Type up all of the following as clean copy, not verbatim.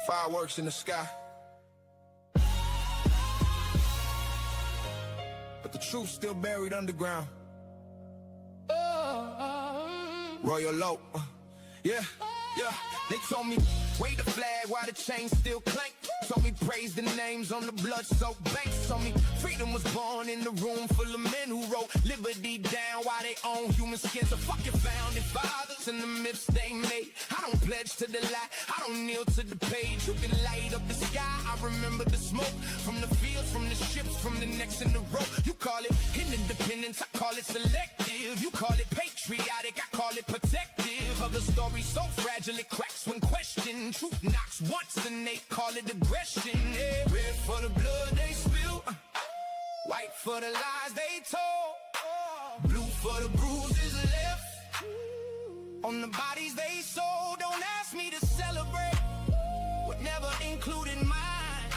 Fireworks in the sky, but the truth's still buried underground. Royal low, yeah. They told me, wave the flag while the chains still clank. Told me praise the names on the blood-soaked banks. Told me freedom was born in the room full of men who wrote liberty down while they own human skins. The fucking founding fathers and the myths they made. I don't pledge to the lie, I don't kneel to the page. You can light up the sky, I remember the smoke from the fields, from the ships, from the necks in the rope. You call it independence, I call it selective. You call it patriotic, I call it protective. Other stories so fragile it cracks when questioned. Truth knocks once and they call it aggression. Yeah. Red for the blood they spill, white for the lies they told, blue for the bruises left on the bodies they sold. Don't ask me to celebrate what never included mine.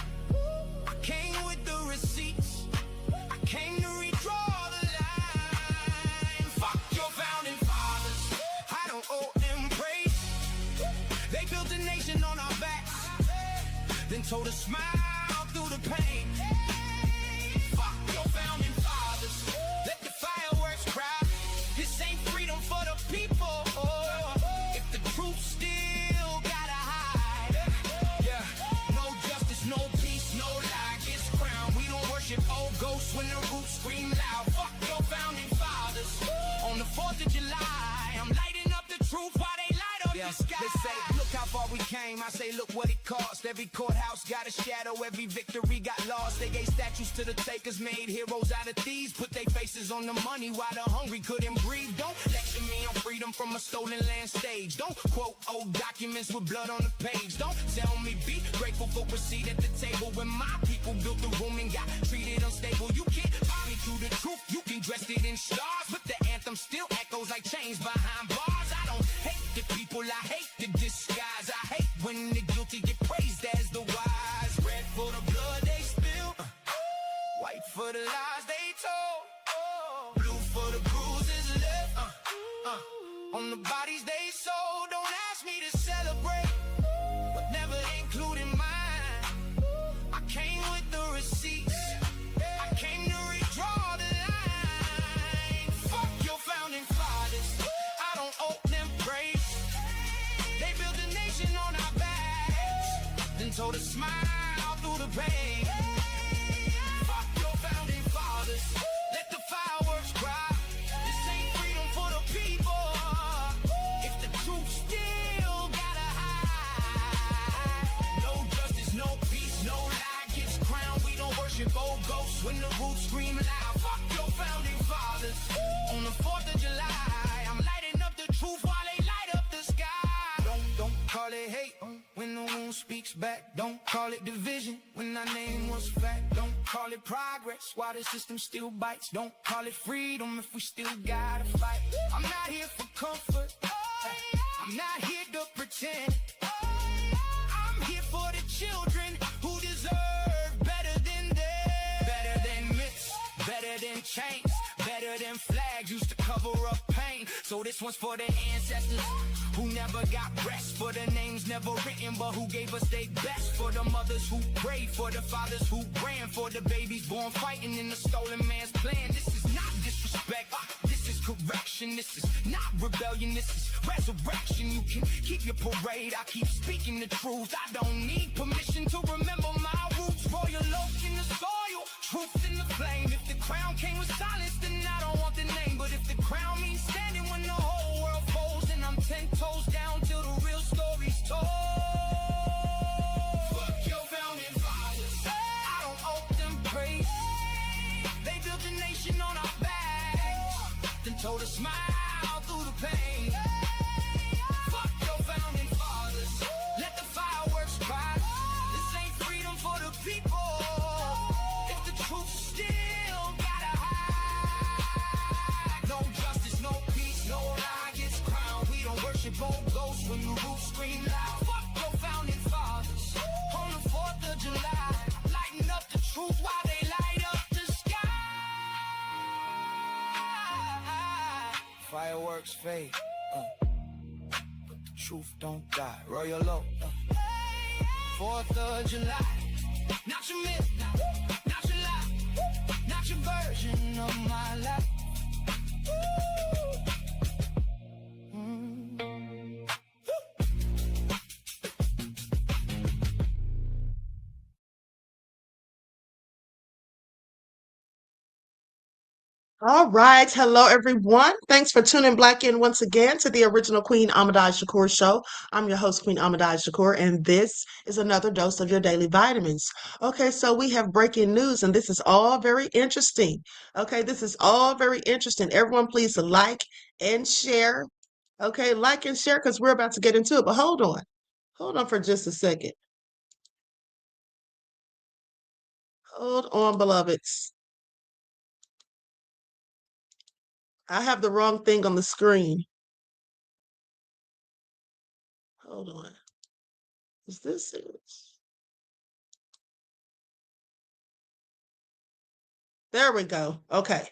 I came with the receipts, I came to redraw the line. Fuck your founding fathers, I don't owe them praise. They built a nation on our backs, then told us smile through the pain. Fuck your founding fathers, let the fireworks cry. This ain't freedom for the people. If the truth still gotta hide, yeah. No justice, no peace, no lie gets crowned. We don't worship old ghosts when the roots scream loud. Fuck your founding fathers. On the 4th of July, I'm lighting up the truth while they light up the sky. They say, look how far we came. I say, look what it cost. Every courthouse got a shadow, every victory got lost. They gave statues to the takers, made heroes out of thieves. Put their faces on the money while the hungry couldn't breathe. Don't lecture me on freedom from a stolen land stage. Don't quote old documents with blood on the page. Don't tell me be grateful for a seat at the table when my people built the room and got treated unstable. You can't buy me through the truth, you can dress it in stars, but the anthem still echoes like chains behind bars. I don't hate the people, I hate the disguise. I hate when the guilty get praised as the wise. Red for the blood they spill, white for the lies they told, blue for the bruises left on the bodies they sold. Don't ask me to celebrate what never included mine. I came with the receipts, I came to redraw the line. Fuck your founding fathers, I don't owe them praise. They built a nation on our backs, then told us smile through the pain. Fuck your founding fathers, let the fireworks cry. This ain't freedom for the people. If the truth still gotta hide, no justice, no peace, no lie gets crowned. We don't worship old ghosts when the roots scream loud. Fuck your founding fathers. On the 4th of July, I'm lighting up the truth while they light up the sky. Don't call it hate when the wound speaks back. Don't call it division when our name was fact. Don't call it progress while the system still bites. Don't call it freedom if we still gotta fight. I'm not here for comfort, I'm not here to pretend. I'm here for the children who deserve better than this. Better than myths, better than chains, better than flags used to cover up pain. So this one's for the ancestors who never got rest, for the names never written but who gave us their best, for the mothers who prayed, for the fathers who ran, for the babies born fighting in the stolen man's plan. This is not disrespect, this is correction. This is not rebellion, this is resurrection. You can keep your parade, I keep speaking the truth. I don't need permission to remember my roots. Royal oak in the soil, truth in the flame. If the crown came with silence, then I don't want the name. But if the crown means standing when the whole world falls, then I'm 10 toes down till the real story's told. Fuck your founding fathers, I don't owe them praise. They built a nation on our backs, then told us smile through the pain. Fuck your founding fathers, let the fireworks cry. This ain't freedom for the people. If the truth still gotta hide, no justice, no peace, no lie gets crowned. We don't worship old ghosts when the roots scream loud. Fuck your founding fathers. On the 4th of July, lighting up the truth while they light up the sky. Fireworks fade, but the truth don't die. Royal low, 4th of July. Not your midnight, not your lie, not your version of my life. All right. Hello, everyone. Thanks for tuning back in once again to the original Queen Shakur show. I'm your host, Queen Shakur, and this is another dose of your daily vitamins. Okay, so we have breaking news, and this is all very interesting. Okay, this is all very interesting. Everyone, please like and share. Okay, like and share because we're about to get into it. But hold on. Hold on for just a second. Hold on, beloveds. I have the wrong thing on the screen. Hold on. Is this it? There we go. Okay.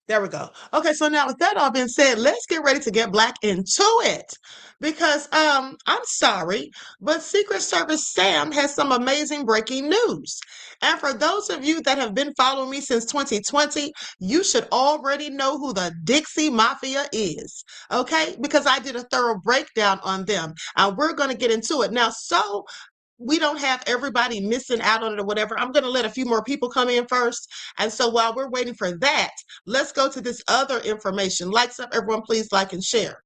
There we go. Okay, so now with that all being said, let's get ready to get black into it. Because I'm sorry, but Secret Service Sam has some amazing breaking news. And for those of you that have been following me since 2020, you should already know who the Dixie Mafia is. Okay? Because I did a thorough breakdown on them. And we're going to get into it. Now, so we don't have everybody missing out on it or whatever. I'm going to let a few more people come in first. And so while we're waiting for that, let's go to this other information. Lights up, everyone, please like and share.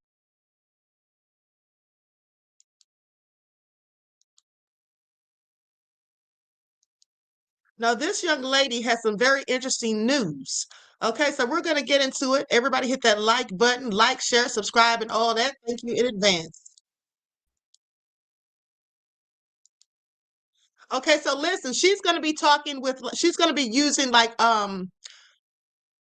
Now, this young lady has some very interesting news. Okay, so we're going to get into it. Everybody hit that like button, like, share, subscribe, and all that. Thank you in advance. Okay, so listen, she's going to be she's going to be using like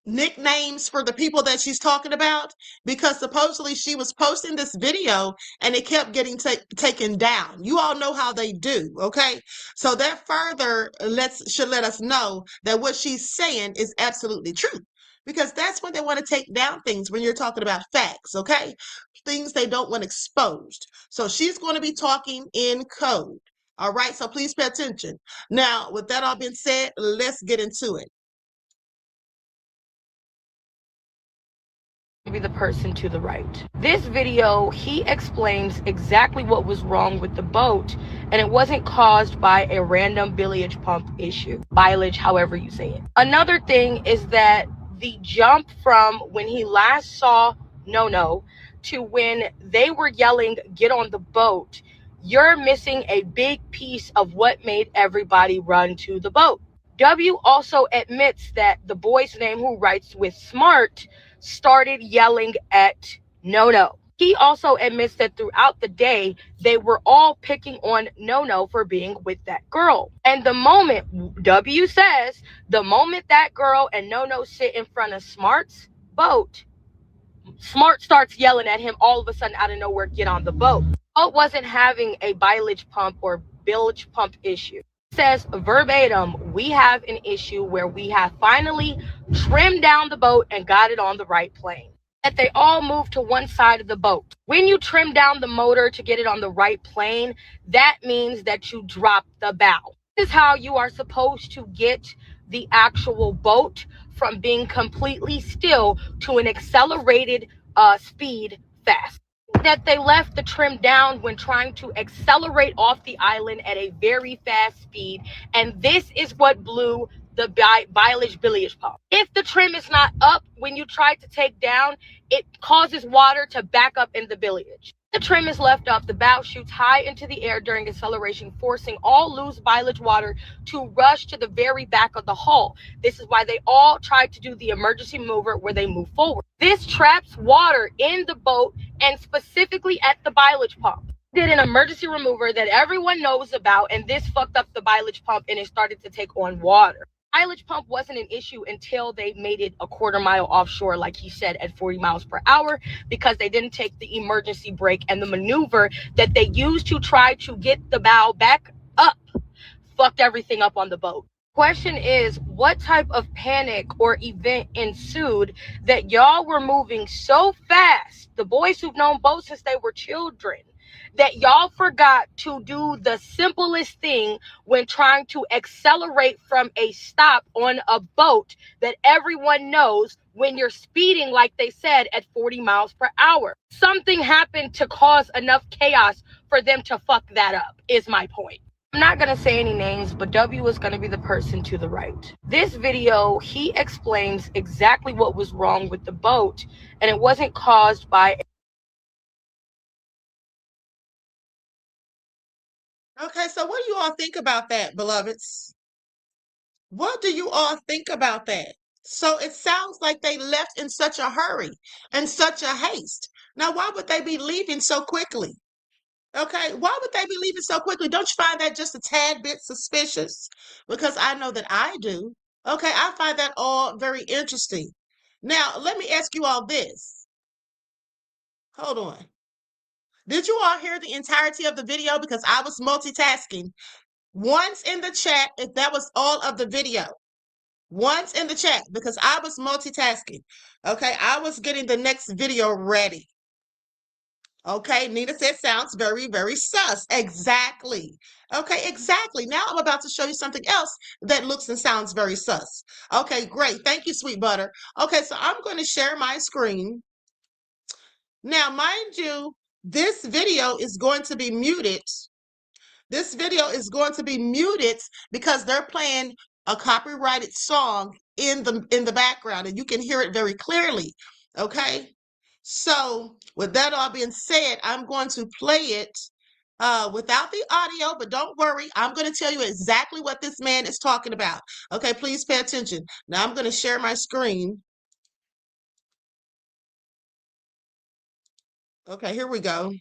nicknames for the people that she's talking about because supposedly she was posting this video and it kept getting taken down. You all know how they do, okay? So that further should let us know that what she's saying is absolutely true because that's when they want to take down things when you're talking about facts, okay? Things they don't want exposed. So she's going to be talking in code. All right, so please pay attention. Now, with that all being said, let's get into it. Be the person to the right. This video, he explains exactly what was wrong with the boat, and it wasn't caused by a random billiage pump issue. Bilage, however you say it. Another thing is that the jump from when he last saw No to when they were yelling, "Get on the boat," you're missing a big piece of what made everybody run to the boat. W also admits that the boy's name who writes with Smart started yelling at No. He also admits that throughout the day, they were all picking on No for being with that girl. And the moment, W says, the moment that girl and No sit in front of Smart's boat, Smart starts yelling at him all of a sudden out of nowhere, "Get on the boat." Boat wasn't having a bilage pump or bilge pump issue. Says verbatim, "We have an issue where we have finally trimmed down the boat and got it on the right plane." That they all moved to one side of the boat. When you trim down the motor to get it on the right plane, that means that you drop the bow. This is how you are supposed to get the actual boat from being completely still to an accelerated speed fast. That they left the trim down when trying to accelerate off the island at a very fast speed, and this is what blew the bilage pump. If the trim is not up when you try to take down, it causes water to back up in the bilage. The trim is left up, the bow shoots high into the air during acceleration, forcing all loose bilage water to rush to the very back of the hull. This is why they all tried to do the emergency mover where they move forward. This traps water in the boat and specifically at the bilage pump. Did an emergency remover that everyone knows about, and this fucked up the bilage pump and it started to take on water. Bilage pump wasn't an issue until they made it a quarter mile offshore, like he said, at 40 miles per hour, because they didn't take the emergency brake, and the maneuver that they used to try to get the bow back up fucked everything up on the boat. Question is, what type of panic or event ensued that y'all were moving so fast? The boys who've known boats since they were children, that y'all forgot to do the simplest thing when trying to accelerate from a stop on a boat that everyone knows when you're speeding, like they said, at 40 miles per hour. Something happened to cause enough chaos for them to fuck that up, is my point. I'm not going to say any names, but W is going to be the person to the right. This video, he explains exactly what was wrong with the boat, and it wasn't caused by... Okay, so what do you all think about that, beloveds? What do you all think about that? So it sounds like they left in such a hurry and such a haste. Now, why would they be leaving so quickly? Okay, why would they be leaving so quickly? Don't you find that just a tad bit suspicious? Because I know that I do. Okay, I find that all very interesting. Now, let me ask you all this. Hold on. Did you all hear the entirety of the video? Because I was multitasking. Once in the chat, if that was all of the video. Once in the chat, because I was multitasking. Okay, I was getting the next video ready. Okay, Nina said sounds very, very sus. Exactly. Okay, exactly. Now I'm about to show you something else that looks and sounds very sus. Okay, great. Thank you, sweet butter. Okay, so I'm going to share my screen. Now, mind you, this video is going to be muted. This video is going to be muted because they're playing a copyrighted song in the background, and you can hear it very clearly. Okay, so with that all being said, I'm going to play it without the audio, but don't worry, I'm going to tell you exactly what this man is talking about. Okay, please pay attention. Now I'm going to share my screen. Okay, here we go.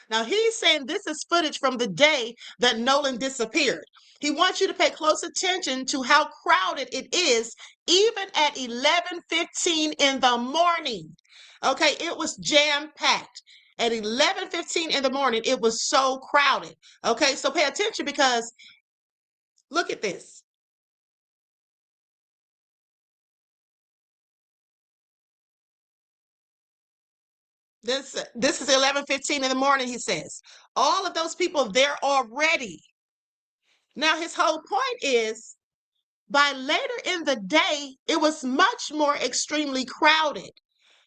Now he's saying this is footage from the day that Nolan disappeared. He wants you to pay close attention to how crowded it is, even at 11:15 in the morning. Okay, it was jam-packed. At 11:15 in the morning, it was so crowded. Okay, so pay attention because look at this. This is 11:15 in the morning, he says. All of those people there already. Now his whole point is by later in the day, it was much more extremely crowded.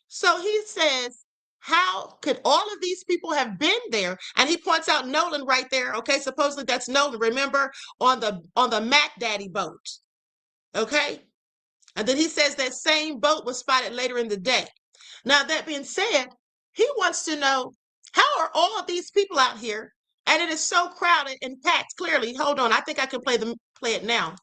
So he says, how could all of these people have been there? And he points out Nolan right there. Okay, supposedly that's Nolan. Remember on the Mac Daddy boat. Okay, and then he says that same boat was spotted later in the day. Now that being said, he wants to know how are all of these people out here, and it is so crowded and packed. Clearly, hold on. I think I can play it now.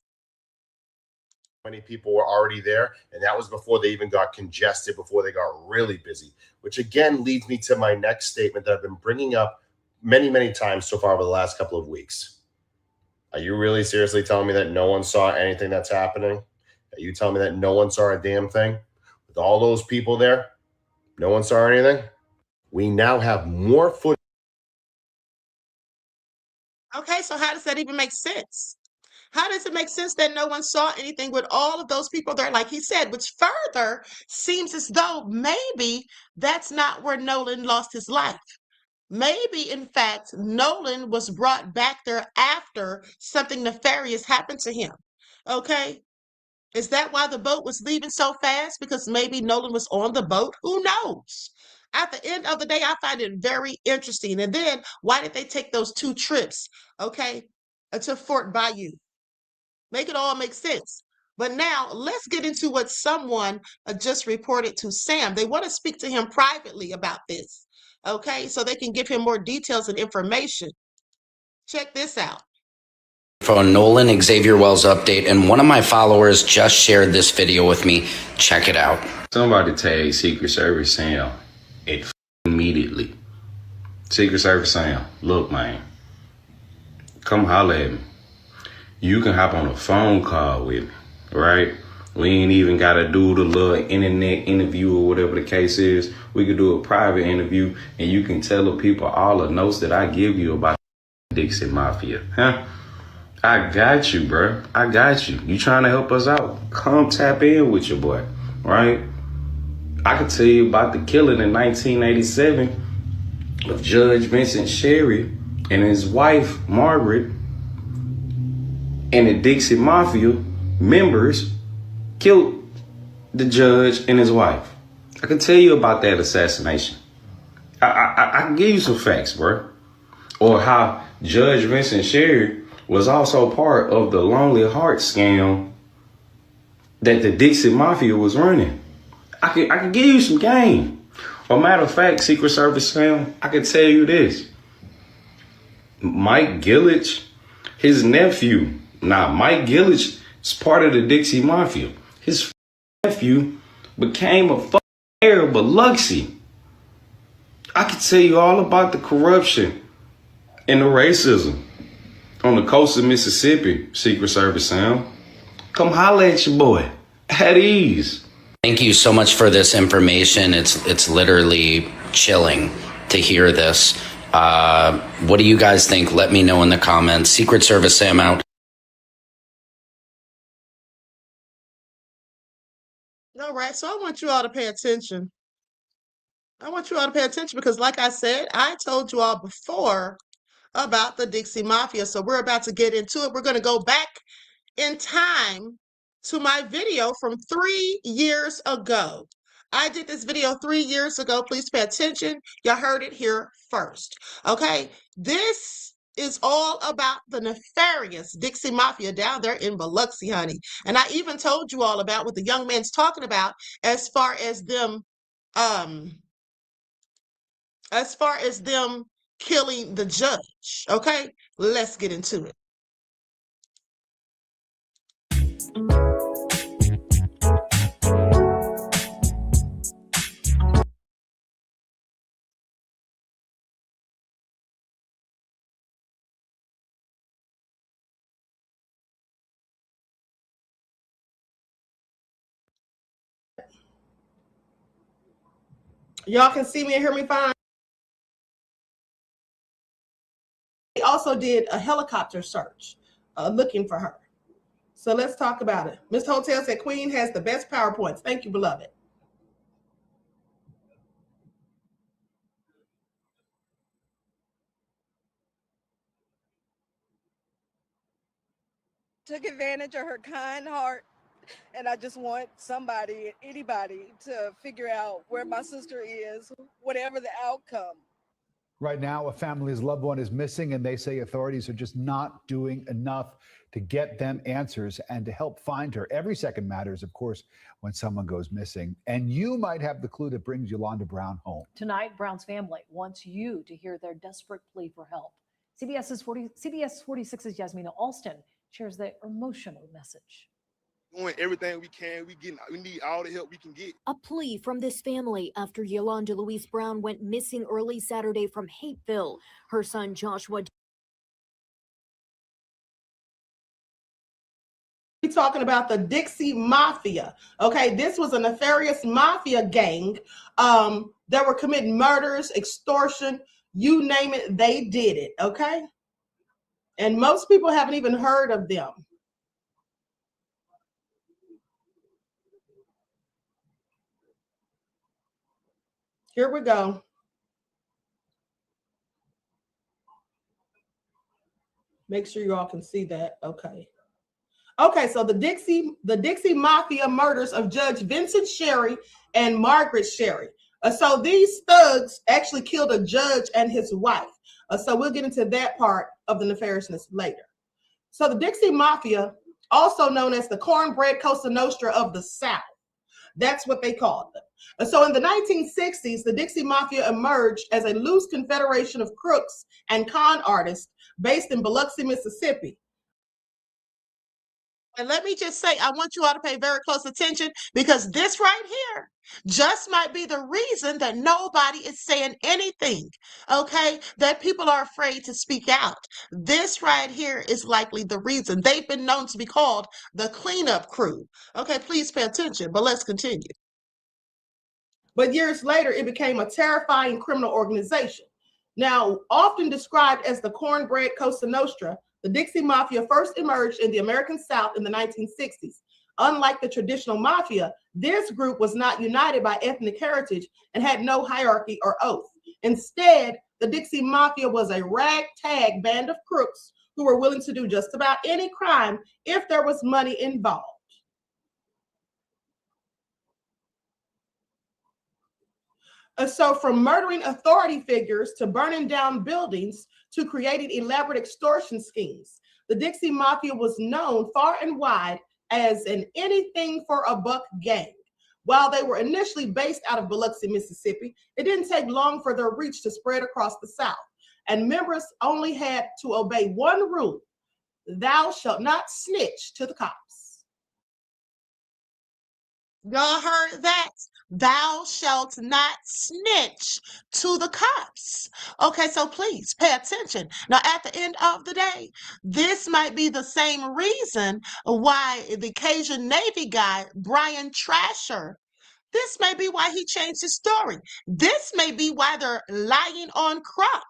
Many people were already there, and that was before they even got congested, before they got really busy, which again leads me to my next statement that I've been bringing up many, many times so far over the last couple of weeks. Are you really seriously telling me that no one saw anything that's happening? Are you telling me that no one saw a damn thing? With all those people there, no one saw anything? We now have more footage. Okay, so how does that even make sense? How does it make sense that no one saw anything with all of those people there, like he said, which further seems as though maybe that's not where Nolan lost his life. Maybe, in fact, Nolan was brought back there after something nefarious happened to him. Okay? Is that why the boat was leaving so fast? Because maybe Nolan was on the boat? Who knows? At the end of the day, I find it very interesting. And then, why did they take those 2 trips, okay, to Fort Bayou? Make it all make sense. But now let's get into what someone just reported to Sam. They want to speak to him privately about this, okay, so they can give him more details and information. Check this out. For Nolan Xavier Wells update, and one of my followers just shared this video with me. Check it out. Somebody tag Secret Service Sam immediately. Secret Service Sam, look, man, come holler at me. You can hop on a phone call with me, right? We ain't even got to do the little internet interview or whatever the case is. We could do a private interview, and you can tell the people all the notes that I give you about Dixie Mafia, huh? I got you, bro. I got you. You trying to help us out? Come tap in with your boy, right? I could tell you about the killing in 1987 of Judge Vincent Sherry and his wife, Margaret, and the Dixie Mafia members killed the judge and his wife. I can tell you about that assassination. I can give you some facts, bro. Or how Judge Vincent Sherry was also part of the Lonely Heart scam that the Dixie Mafia was running. I can give you some game. Or matter of fact, Secret Service Sam, I can tell you this. Mike Gillich, his nephew. Now, Mike Gillich is part of the Dixie Mafia. His nephew became a mayor of Biloxi. I can tell you all about the corruption and the racism on the coast of Mississippi, Secret Service Sam. Come holler at your boy at ease. Thank you so much for this information. It's literally chilling to hear this. What do you guys think? Let me know in the comments. Secret Service Sam out. All right, so I want you all to pay attention. I want you all to pay attention because, like I said, I told you all before about the Dixie Mafia. So we're about to get into it. We're going to go back in time to my video from 3 years ago. I did this video 3 years ago. Please pay attention. Y'all heard it here first. Okay, this is all about the nefarious Dixie Mafia down there in Biloxi, honey. And I even told you all about what the young man's talking about as far as them killing the judge. Okay, let's get into it. Y'all can see me and hear me fine. They also did a helicopter search looking for her. So let's talk about it. Mr. Hotel said Queen has the best PowerPoints. Thank you, beloved. Took advantage of her kind heart, and I just want somebody, anybody, to figure out where my sister is, whatever the outcome. Right now, a family's loved one is missing, and they say authorities are just not doing enough to get them answers and to help find her. Every second matters, of course, when someone goes missing. And you might have the clue that brings Yolanda Brown home. Tonight, Brown's family wants you to hear their desperate plea for help. CBS 46's Yasmina Alston shares the emotional message. Doing everything we can. We need all the help we can get. A plea from this family after Yolanda Louise Brown went missing early Saturday from Hapeville. Her son Joshua. We're talking about the Dixie Mafia. Okay, this was a nefarious mafia gang that were committing murders, extortion, you name it, they did it. Okay, and most people haven't even heard of them. Here we go. Make sure you all can see that. Okay. Okay, so the Dixie Mafia murders of Judge Vincent Sherry and Margaret Sherry. So these thugs actually killed a judge and his wife. So we'll get into that part of the nefariousness later. So the Dixie Mafia, also known as the Cornbread Cosa Nostra of the South. That's what they called them. So in the 1960s, the Dixie Mafia emerged as a loose confederation of crooks and con artists based in Biloxi, Mississippi. And let me just say, I want you all to pay very close attention because this right here just might be the reason that nobody is saying anything, okay? That people are afraid to speak out. This right here is likely the reason. They've been known to be called the cleanup crew. Okay, please pay attention, but let's continue. But years later, it became a terrifying criminal organization. Now, often described as the Cornbread Cosa Nostra, The Dixie Mafia first emerged in the American South in the 1960s. Unlike the traditional mafia, this group was not united by ethnic heritage and had no hierarchy or oath. Instead, the Dixie Mafia was a ragtag band of crooks who were willing to do just about any crime if there was money involved. So from murdering authority figures to burning down buildings to creating elaborate extortion schemes, the Dixie Mafia was known far and wide as an anything for a buck gang. While they were initially based out of Biloxi, Mississippi, it didn't take long for their reach to spread across the South, and members only had to obey one rule: thou shalt not snitch to the cops. Y'all heard that? Thou shalt not snitch to the cops. Okay, so please pay attention. Now, at the end of the day, this might be the same reason why the Cajun Navy guy, Brian Trasher, this may be why he changed his story. This may be why they're lying on Crump.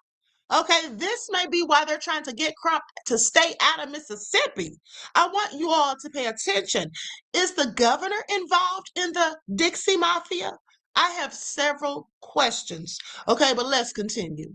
Okay, this may be why they're trying to get Crump to stay out of Mississippi. I want you all to pay attention. Is the governor involved in the Dixie Mafia? I have several questions. Okay, but let's continue.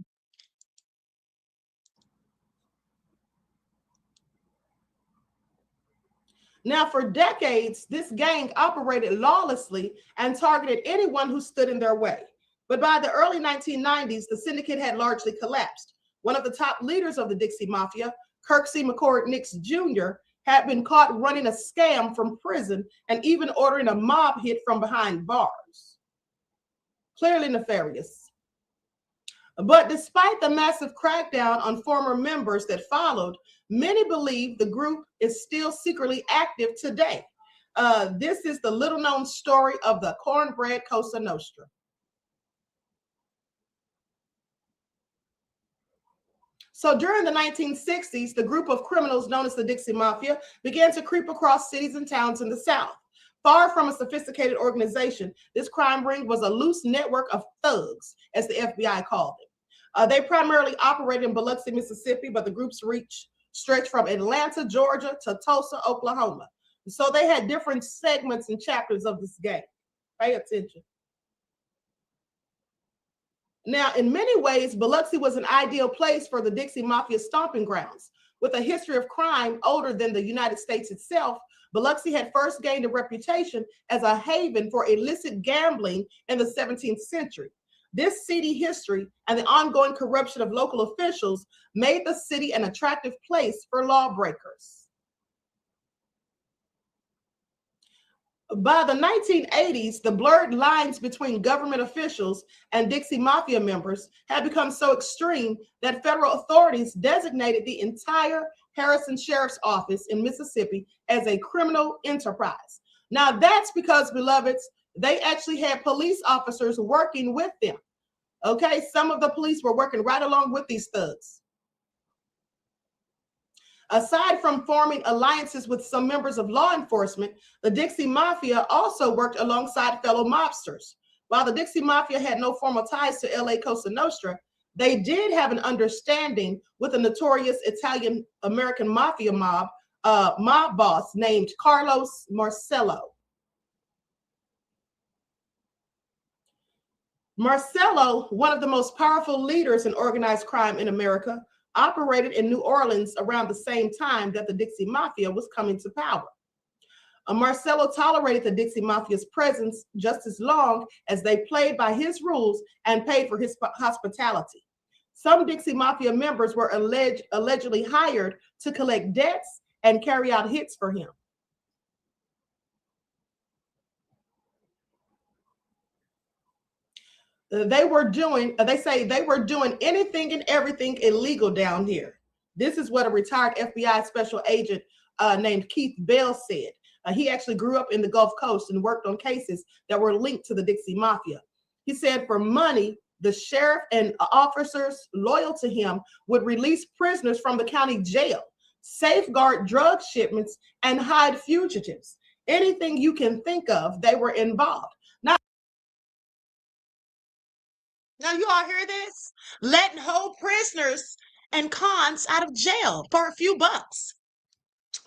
Now, for decades, this gang operated lawlessly and targeted anyone who stood in their way. But by the early 1990s, the syndicate had largely collapsed. One of the top leaders of the Dixie Mafia, Kirk C. McCord Nix Jr., had been caught running a scam from prison and even ordering a mob hit from behind bars. Clearly nefarious. But despite the massive crackdown on former members that followed, many believe the group is still secretly active today. This is the little-known story of the Cornbread Cosa Nostra. So during the 1960s, the group of criminals known as the Dixie Mafia began to creep across cities and towns in the South. Far from a sophisticated organization, this crime ring was a loose network of thugs, as the FBI called them. They primarily operated in Biloxi, Mississippi, but the group's reach stretched from Atlanta, Georgia to Tulsa, Oklahoma. So they had different segments and chapters of this gang. Pay attention. Now, in many ways, Biloxi was an ideal place for the Dixie Mafia stomping grounds. With a history of crime older than the United States itself, Biloxi had first gained a reputation as a haven for illicit gambling in the 17th century. This seedy history and the ongoing corruption of local officials made the city an attractive place for lawbreakers. By the 1980s, the blurred lines between government officials and Dixie Mafia members had become so extreme that federal authorities designated the entire Harrison Sheriff's Office in Mississippi as a criminal enterprise. Now, that's because, beloveds, they actually had police officers working with them. Okay, some of the police were working right along with these thugs. Aside from forming alliances with some members of law enforcement, the Dixie Mafia also worked alongside fellow mobsters. While the Dixie Mafia had no formal ties to LA Cosa Nostra, they did have an understanding with a notorious Italian-American mafia mob boss named Carlos Marcello. Marcello, one of the most powerful leaders in organized crime in America, operated in New Orleans around the same time that the Dixie Mafia was coming to power. Marcello tolerated the Dixie Mafia's presence just as long as they played by his rules and paid for his hospitality. Some Dixie Mafia members were allegedly hired to collect debts and carry out hits for him. They say they were doing anything and everything illegal down here. This is what a retired FBI special agent named Keith Bell said. He actually grew up in the Gulf Coast and worked on cases that were linked to the Dixie Mafia. He said for money, the sheriff and officers loyal to him would release prisoners from the county jail, safeguard drug shipments, and hide fugitives. Anything you can think of, they were involved. Now, you all hear this? Letting hold prisoners and cons out of jail for a few bucks.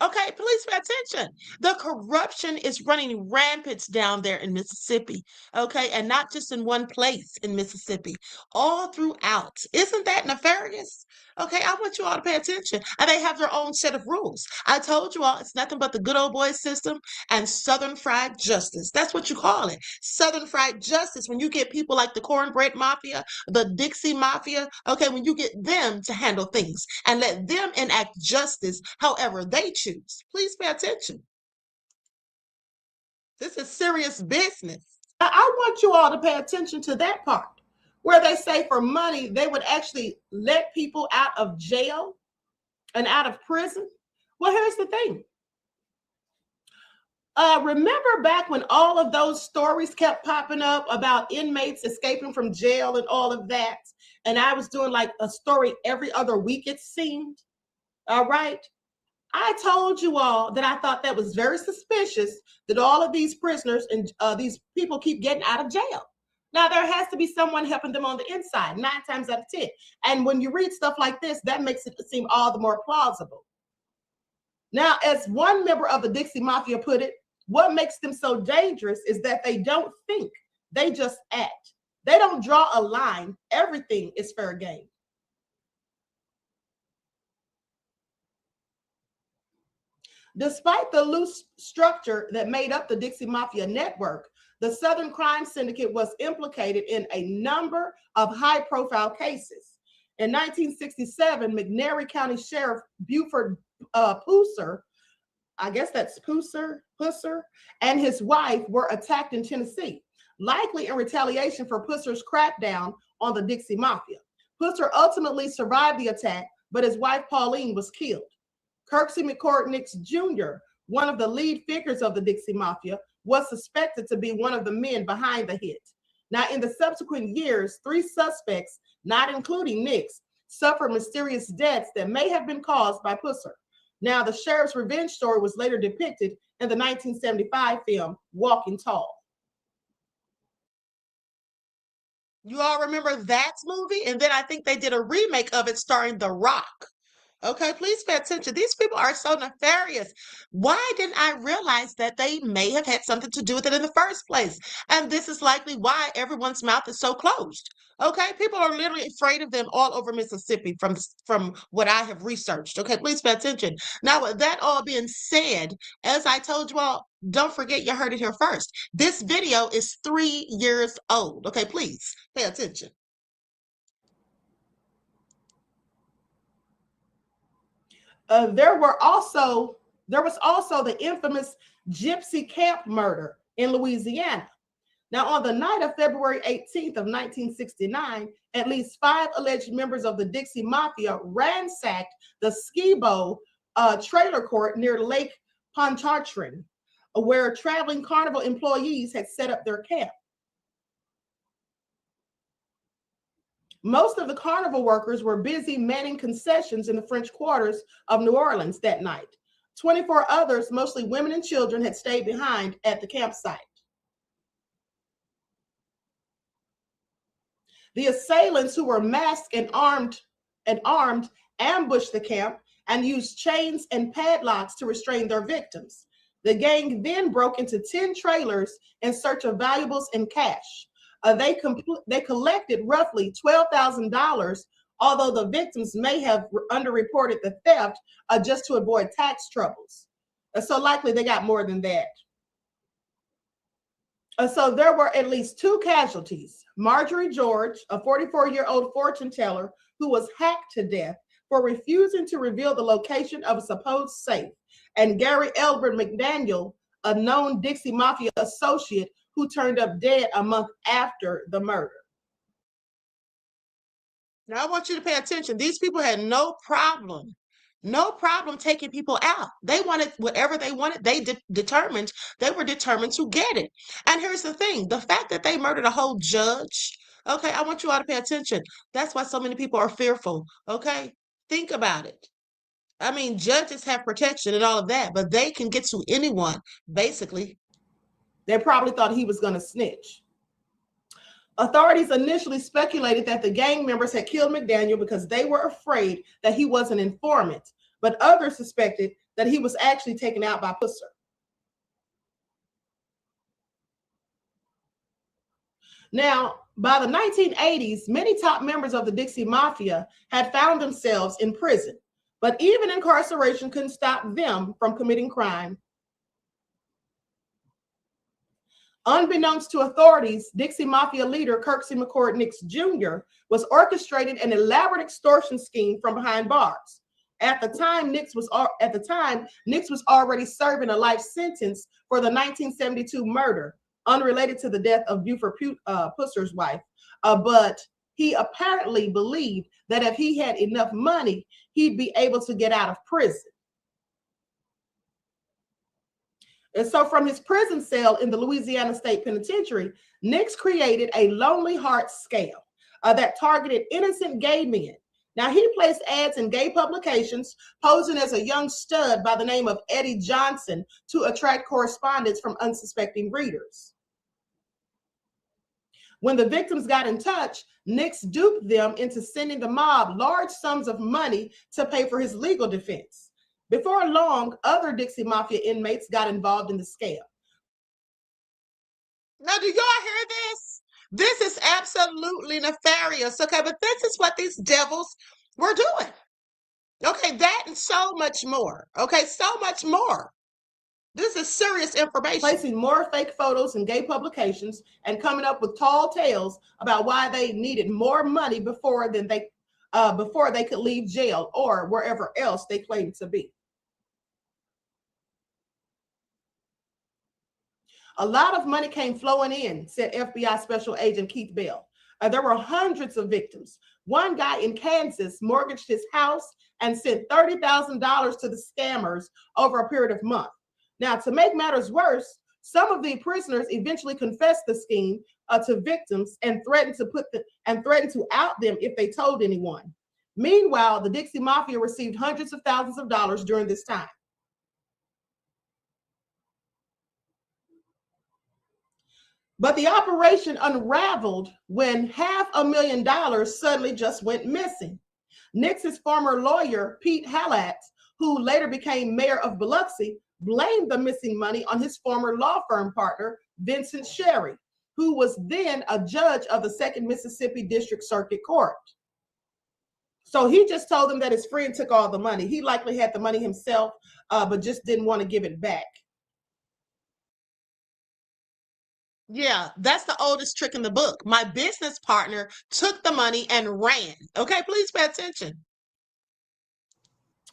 Okay, please pay attention. The corruption is running rampant down there in Mississippi. Okay, and not just in one place in Mississippi, all throughout. Isn't that nefarious? Okay, I want you all to pay attention. And they have their own set of rules. I told you all it's nothing but the good old boy system and Southern fried justice. That's what you call it. Southern fried justice. When you get people like the cornbread mafia, the Dixie mafia, okay, when you get them to handle things and let them enact justice however they choose. Please pay attention. This is serious business. I want you all to pay attention to that part where they say for money, they would actually let people out of jail and out of prison. Well, here's the thing. Remember back when all of those stories kept popping up about inmates escaping from jail and all of that? And I was doing like a story every other week, it seemed. All right. I told you all that I thought that was very suspicious that all of these prisoners and these people keep getting out of jail. Now, there has to be someone helping them on the inside, 9 times out of 10. And when you read stuff like this, that makes it seem all the more plausible. Now, as one member of the Dixie Mafia put it, what makes them so dangerous is that they don't think, they just act. They don't draw a line. Everything is fair game. Despite the loose structure that made up the Dixie Mafia network, the Southern Crime Syndicate was implicated in a number of high-profile cases. In 1967, McNairy County Sheriff Buford Pusser, I guess that's Pusser, and his wife were attacked in Tennessee, likely in retaliation for Pusser's crackdown on the Dixie Mafia. Pusser ultimately survived the attack, but his wife Pauline was killed. Kirksey McCord Nix Jr., one of the lead figures of the Dixie Mafia, was suspected to be one of the men behind the hit. Now, in the subsequent years, 3 suspects, not including Nix, suffered mysterious deaths that may have been caused by Pusser. Now, the sheriff's revenge story was later depicted in the 1975 film Walking Tall. You all remember that movie? And then I think they did a remake of it starring The Rock. Okay, please pay attention. These people are so nefarious. Why didn't I realize that they may have had something to do with it in the first place? And this is likely why everyone's mouth is so closed. Okay, people are literally afraid of them all over Mississippi from what I have researched. Okay, please pay attention. Now, with that all being said, as I told you all, don't forget you heard it here first. This video is 3 years old. Okay, please pay attention. There was also the infamous Gypsy Camp murder in Louisiana. Now, on the night of February 18th of 1969, at least 5 alleged members of the Dixie Mafia ransacked the Skibo trailer court near Lake Pontchartrain, where traveling carnival employees had set up their camp. Most of the carnival workers were busy manning concessions in the French quarters of New Orleans that night. 24 others, mostly women and children, had stayed behind at the campsite. The assailants, who were masked and armed, ambushed the camp and used chains and padlocks to restrain their victims. The gang then broke into 10 trailers in search of valuables and cash. They collected roughly $12,000, although the victims may have underreported the theft just to avoid tax troubles. So likely they got more than that. So there were at least 2 casualties. Marjorie George, a 44-year-old fortune teller who was hacked to death for refusing to reveal the location of a supposed safe, and Gary Elbert McDaniel, a known Dixie Mafia associate who turned up dead a month after the murder. Now, I want you to pay attention. These people had no problem taking people out. They wanted whatever they wanted. They were determined to get it. And here's the thing, the fact that they murdered a whole judge, okay, I want you all to pay attention. That's why so many people are fearful, okay? Think about it. I mean, judges have protection and all of that, but they can get to anyone, basically. They probably thought he was going to snitch. Authorities initially speculated that the gang members had killed McDaniel because they were afraid that he was an informant, but others suspected that he was actually taken out by Pusser. Now, by the 1980s, many top members of the Dixie Mafia had found themselves in prison, but even incarceration couldn't stop them from committing crime. Unbeknownst to authorities, Dixie Mafia leader Kirksey McCord Nix Jr. was orchestrating an elaborate extortion scheme from behind bars. At the time, Nix was already serving a life sentence for the 1972 murder, unrelated to the death of Buford Pusser's wife. But he apparently believed that if he had enough money, he'd be able to get out of prison. And so from his prison cell in the Louisiana State Penitentiary, Nix created a Lonely Heart scam that targeted innocent gay men. Now, he placed ads in gay publications, posing as a young stud by the name of Eddie Johnson to attract correspondence from unsuspecting readers. When the victims got in touch, Nix duped them into sending the mob large sums of money to pay for his legal defense. Before long, other Dixie Mafia inmates got involved in the scam. Now, do y'all hear this? This is absolutely nefarious, okay? But this is what these devils were doing. Okay, that and so much more. Okay, so much more. This is serious information. Placing more fake photos in gay publications and coming up with tall tales about why they needed more money before they could leave jail or wherever else they claimed to be. A lot of money came flowing in, said FBI Special Agent Keith Bell. There were hundreds of victims. One guy in Kansas mortgaged his house and sent $30,000 to the scammers over a period of months. Now, to make matters worse, some of the prisoners eventually confessed the scheme to victims and threatened to out them if they told anyone. Meanwhile, the Dixie Mafia received hundreds of thousands of dollars during this time. But the operation unraveled when $500,000 suddenly just went missing. Nix's former lawyer, Pete Hallett, who later became mayor of Biloxi, blamed the missing money on his former law firm partner, Vincent Sherry, who was then a judge of the 2nd Mississippi District Circuit Court. So he just told them that his friend took all the money. He likely had the money himself, but just didn't want to give it back. Yeah, that's the oldest trick in the book. My business partner took the money and ran. Okay, please pay attention.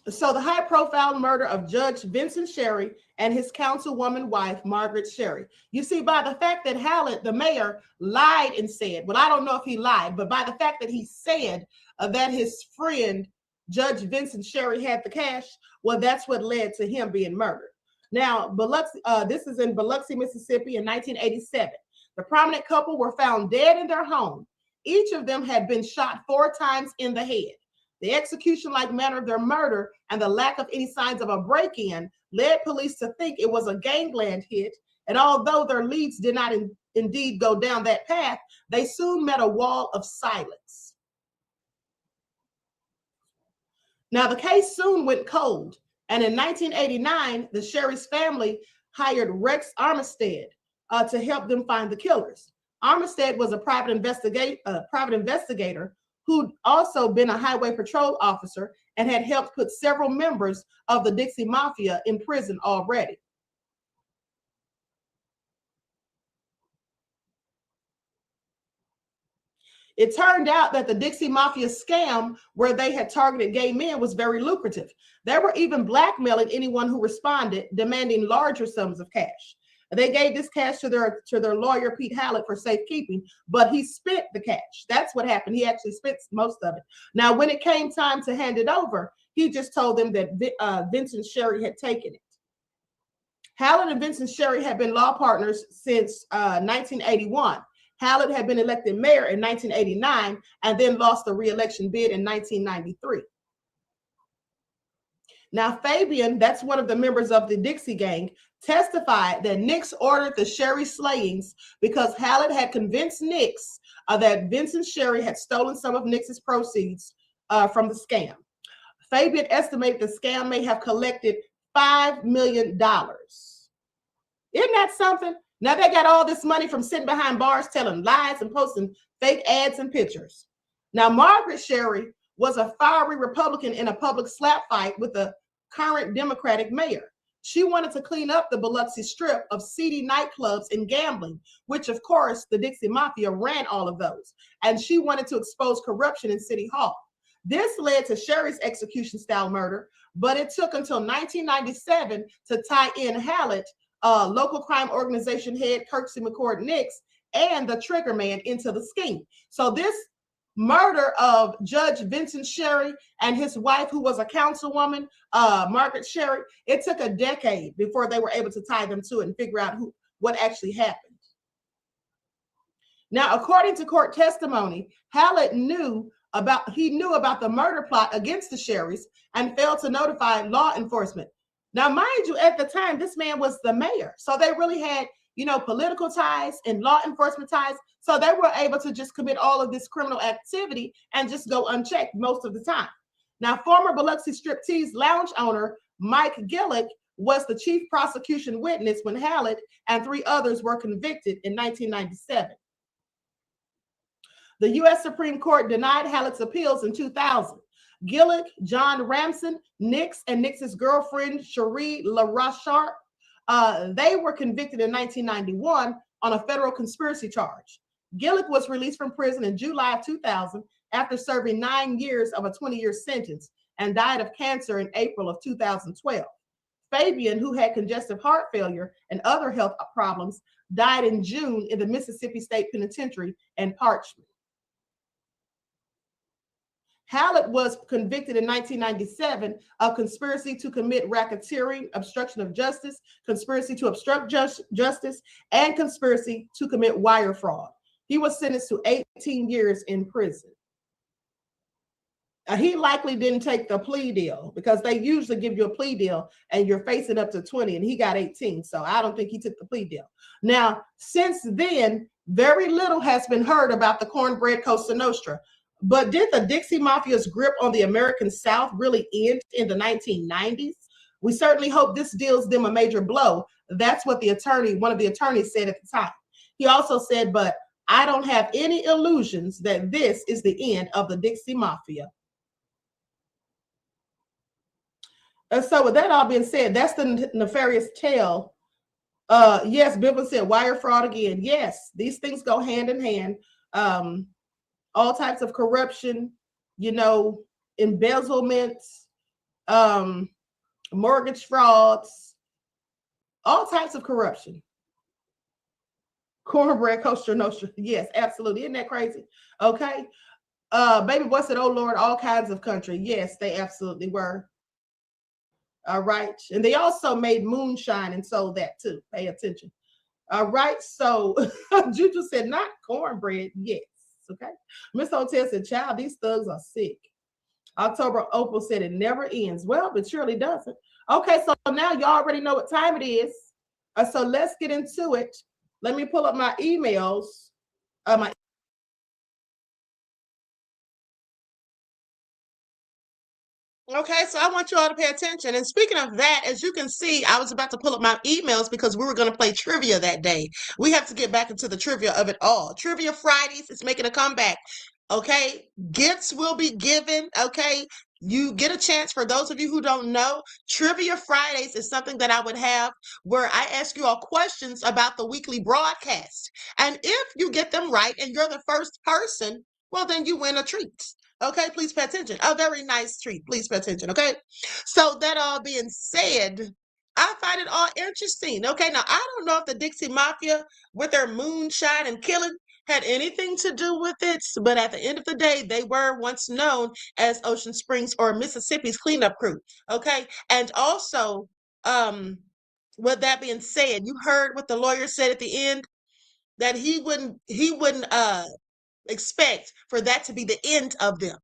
So the high-profile murder of Judge Vincent Sherry and his councilwoman wife, Margaret Sherry. You see, by the fact that Hallett, the mayor, lied and said, well, I don't know if he lied, but by the fact that he said that his friend, Judge Vincent Sherry, had the cash, well, that's what led to him being murdered. Now, Biloxi, this is in Biloxi, Mississippi in 1987. The prominent couple were found dead in their home. Each of them had been shot 4 times in the head. The execution-like manner of their murder and the lack of any signs of a break-in led police to think it was a gangland hit. And although their leads did not indeed go down that path, they soon met a wall of silence. Now, the case soon went cold. And in 1989, the Sherry's family hired Rex Armistead to help them find the killers. Armistead was a private investigator who'd also been a highway patrol officer and had helped put several members of the Dixie Mafia in prison already. It turned out that the Dixie Mafia scam, where they had targeted gay men, was very lucrative. They were even blackmailing anyone who responded, demanding larger sums of cash. They gave this cash to their lawyer, Pete Hallett, for safekeeping, but he spent the cash. That's what happened. He actually spent most of it. Now, when it came time to hand it over, he just told them that Vincent Sherry had taken it. Hallett and Vincent Sherry had been law partners since 1981. Hallett had been elected mayor in 1989 and then lost the re-election bid in 1993. Now, Fabian, that's one of the members of the Dixie gang, testified that Nix ordered the Sherry slayings because Hallett had convinced Nix that Vincent Sherry had stolen some of Nix's proceeds from the scam. Fabian estimated the scam may have collected $5 million. Isn't that something? Now they got all this money from sitting behind bars telling lies and posting fake ads and pictures. Now, Margaret Sherry was a fiery Republican in a public slap fight with the current Democratic mayor. She wanted to clean up the Biloxi Strip of seedy nightclubs and gambling, which, of course, the Dixie Mafia ran all of those. And she wanted to expose corruption in City Hall. This led to Sherry's execution-style murder, but it took until 1997 to tie in Hallett, local crime organization head Kirksey McCord Nix, and the trigger man into the scheme. So this murder of Judge Vincent Sherry and his wife, who was a councilwoman, Margaret Sherry, it took a decade before they were able to tie them to it and figure out what actually happened. Now, according to court testimony, Hallett knew about the murder plot against the Sherrys and failed to notify law enforcement. Now, mind you, at the time, this man was the mayor. So they really had, political ties and law enforcement ties. So they were able to just commit all of this criminal activity and just go unchecked most of the time. Now, former Biloxi Striptease lounge owner Mike Gillick was the chief prosecution witness when Hallett and 3 others were convicted in 1997. The U.S. Supreme Court denied Hallett's appeals in 2000. Gillick, John Ramson, Nix, and Nix's girlfriend, Cherie LaRochart, they were convicted in 1991 on a federal conspiracy charge. Gillick was released from prison in July of 2000 after serving 9 years of a 20-year sentence and died of cancer in April of 2012. Fabian, who had congestive heart failure and other health problems, died in June in the Mississippi State Penitentiary in Parchman. Hallett was convicted in 1997 of conspiracy to commit racketeering, obstruction of justice, conspiracy to obstruct justice, and conspiracy to commit wire fraud. He was sentenced to 18 years in prison. He likely didn't take the plea deal because they usually give you a plea deal and you're facing up to 20, and he got 18. So I don't think he took the plea deal. Now, since then, very little has been heard about the Cornbread Cosa Nostra. But did the Dixie Mafia's grip on the American South really end in the 1990s? We certainly hope this deals them a major blow. That's what one of the attorneys said at the time. He also said, but I don't have any illusions that this is the end of the Dixie Mafia. And so with that all being said, that's the nefarious tale. Yes, Bibba said wire fraud again. Yes, these things go hand in hand. All types of corruption, embezzlements, mortgage frauds, all types of corruption. Cornbread Cosa Nostra. Yes, absolutely. Isn't that crazy? Okay. Baby Boy said, oh Lord, all kinds of country. Yes, they absolutely were. All right. And they also made moonshine and sold that too. Pay attention. All right. So Juju said, not cornbread. Yes. Okay. Miss Hotel said, child, these thugs are sick. October Opal said it never ends. Well, it surely doesn't. Okay, so now you already know what time it is. So let's get into it. Let me pull up my emails. Okay, so I want you all to pay attention. And speaking of that, as you can see, I was about to pull up my emails because we were going to play trivia that day. We have to get back into the trivia of it all. Trivia Fridays is making a comeback. Okay, gifts will be given. Okay, you get a chance. For those of you who don't know, Trivia Fridays is something that I would have where I ask you all questions about the weekly broadcast. And if you get them right and you're the first person, well, then you win a treat. Okay, please pay attention. A very nice treat. Please pay attention. Okay, so that all being said, I find it all interesting. Okay, now I don't know if the Dixie Mafia with their moonshine and killing had anything to do with it, but at the end of the day, they were once known as Ocean Springs or Mississippi's cleanup crew. Okay, and also, with that being said, you heard what the lawyer said at the end, that he wouldn't expect for that to be the end of them.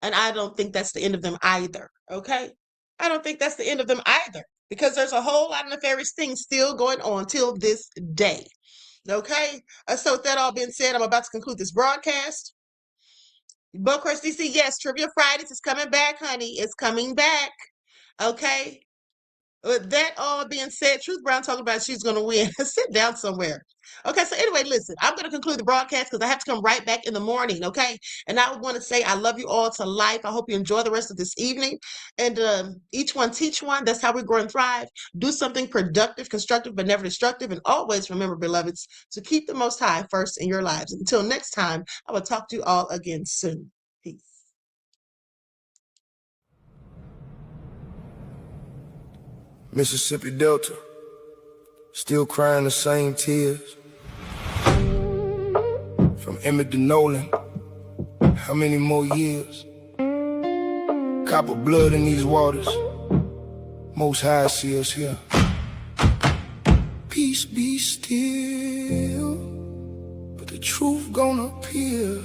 And I don't think that's the end of them either. Okay, I don't think that's the end of them either. because there's a whole lot of nefarious things still going on till this day. Okay? So with that all being said, I'm about to conclude this broadcast. Bocrest DC, yes, Trivia Fridays is coming back, honey. It's coming back. Okay? With that all being said, Truth Brown talking about she's going to win. Sit down somewhere. Okay, so anyway, listen, I'm going to conclude the broadcast because I have to come right back in the morning, okay? And I want to say I love you all to life. I hope you enjoy the rest of this evening. And each one teach one. That's how we grow and thrive. Do something productive, constructive, but never destructive. And always remember, beloveds, to keep the Most High first in your lives. Until next time, I will talk to you all again soon. Peace. Mississippi Delta, still crying the same tears. From Emmett to Nolan, how many more years? Copper blood in these waters, Most High see us here. Peace be still, but the truth gonna appear.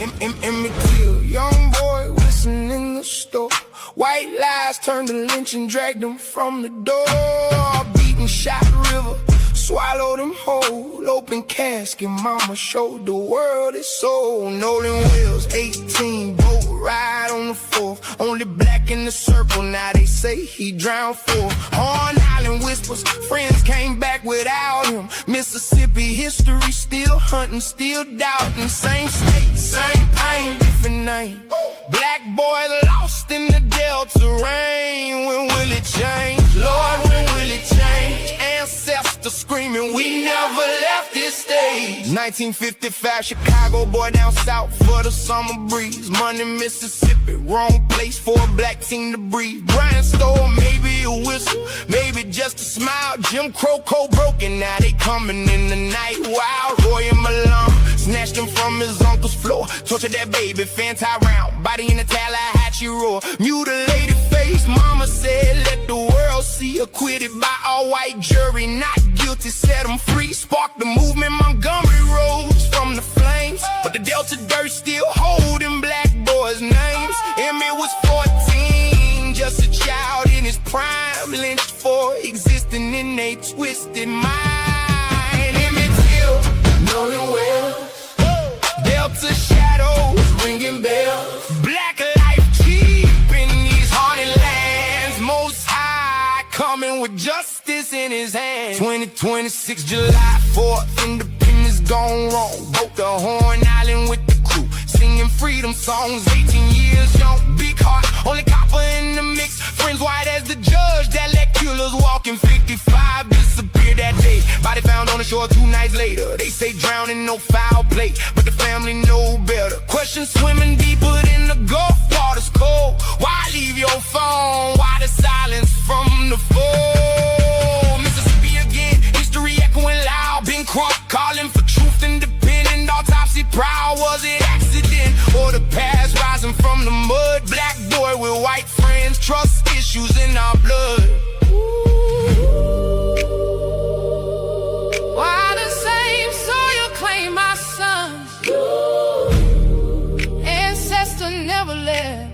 Emmett Till, young boy whistling in the store. White lies turned to lynch and dragged him from the door. Beaten, shot river, swallowed him whole. Open casket, mama showed the world his soul. Nolan Wills, 18, boat ride on the 4th. Only black in the circle, now they say he drowned for. Horn Island whispers, friends came back without him. Mississippi history, still hunting, still doubting. Same state, same pain, different name. Black boy lost in the Delta rain. When will it change? Lord, when will it change? Ancestors screaming, we never left this stage. 1955, Chicago boy down south for the summer breeze. Money, Mississippi, wrong place for a black team to breathe. Brian Store, maybe a whistle, maybe just a smile. Jim Crow code broken, now they coming in the night. Wild Roy and Malone snatched him from his uncle's floor. Tortured that baby, Fanta round, body in the Tallahatchie roar. Mutilated face, mama said let the world see. Acquitted by all white jury, not guilty, set him free. Sparked the movement, Montgomery rose from the flames. But the Delta dirt still holding black boys' names. Emmett was 14, just a child in his prime. Lynched for existing in a twisted mind. Emmett Till, Nolan Wells, Delta shadows ringing bells. Black life cheap in these haunted lands. Most High coming with justice in his hands. 2026 July 4th, independence gone wrong. Broke the Horn Island with the crew, singing freedom songs. 18 years young, big heart, only copper in the mix. Friends white as the judge that let killers walking. 55 disappeared that day, body found on the shore 2 nights later. They say drowning, no foul play, but the family know better. Questions swimming deeper than the Gulf water's cold. Why leave your phone? Why the silence from the foe? Mississippi again, history echoing loud. Ben Crump calling for truth, independent, autopsy proud. Was it accident or the past rising from the mud? Black boy with white friends, trust issues in our blood. Why the same soil claim my sons? Ancestor never left,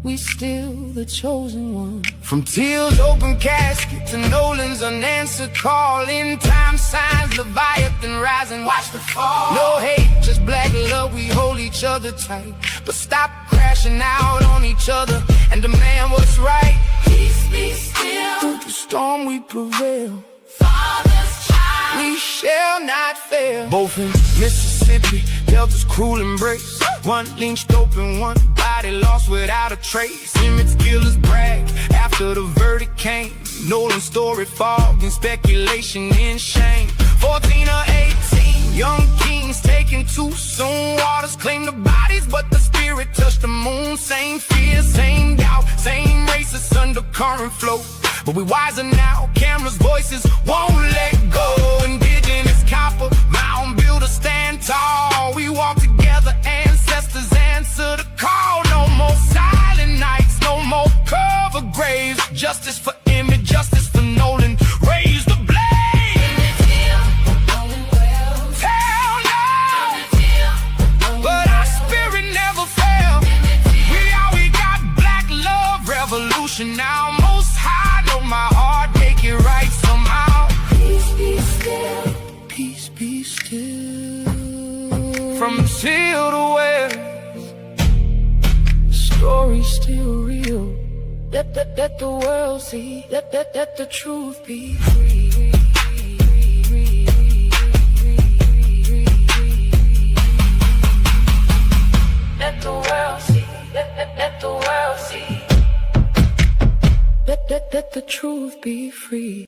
we still the chosen one. From Till's open casket to Nolan's unanswered call. In time signs, Leviathan rising, watch the fall. No hate, just black love, we hold each other tight. But stop crashing out on each other and demand what's right. Peace be still, Through the storm we prevail, Father's child. we shall not fail. Both in Mississippi, Delta's cruel embrace. One lynched open, one body lost without a trace. Emmett's killers brag after the verdict came. Nolan's story fogged in speculation and shame. 14 or 18, young kings taken too soon. Waters claim the bodies, but the spirit touched the moon. Same fear, same doubt, same racist undercurrent flow. But we wiser now, cameras, voices won't let go. Indigenous copper, mountain builder stand tall. We walk together, ancestors answer the call. No more silent nights, no more cover graves. Justice for Emmett, justice for Nolan. Raise the blade. Hell no, but our spirit never failed. We got black love revolution now. Most High from seal to west. Story still real. Let the world see. Let the truth be free. Let the world see. Let the world see. Let the truth be free.